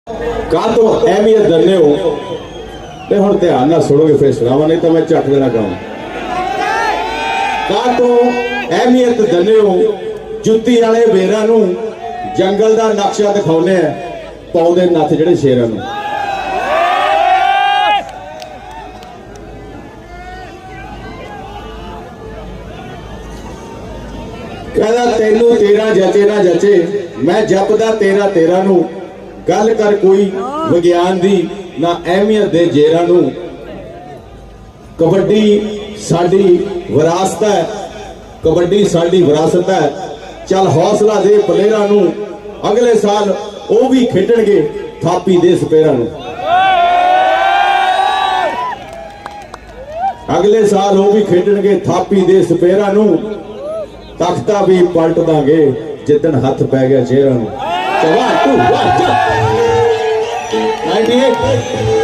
का तो अहमियत दन्ने हो ते हुण ध्यान नाल सुनोगे फिर सुनावा, नहीं तो मैं झट देना काम। का तो अहमियत दन्ने हो जुत्ती वाले बेरां नूं जंगल दा नक्शा दिखाउने पाउंदे नत्थ जिहड़े शेरां नूं। कहदा तैनू तेरा जचे ना जचे, मैं जपदा तेरा तेरा नूं। गल कर कोई विज्ञान दी ना अहमियत दे जेरा नूं। कबड्डी साडी विरासत है, कबड्डी साडी विरासत है। चल हौसला दे प्लेयरां नूं, अगले साल वो भी खेडणगे थापी दे स्पेरां नूं। अगले साल वो भी खेडणगे थापी दे स्पेरां नूं। तख्ता भी पलट दांगे जिदन हथ पै गया चेहरा नूं। 1 2 1 98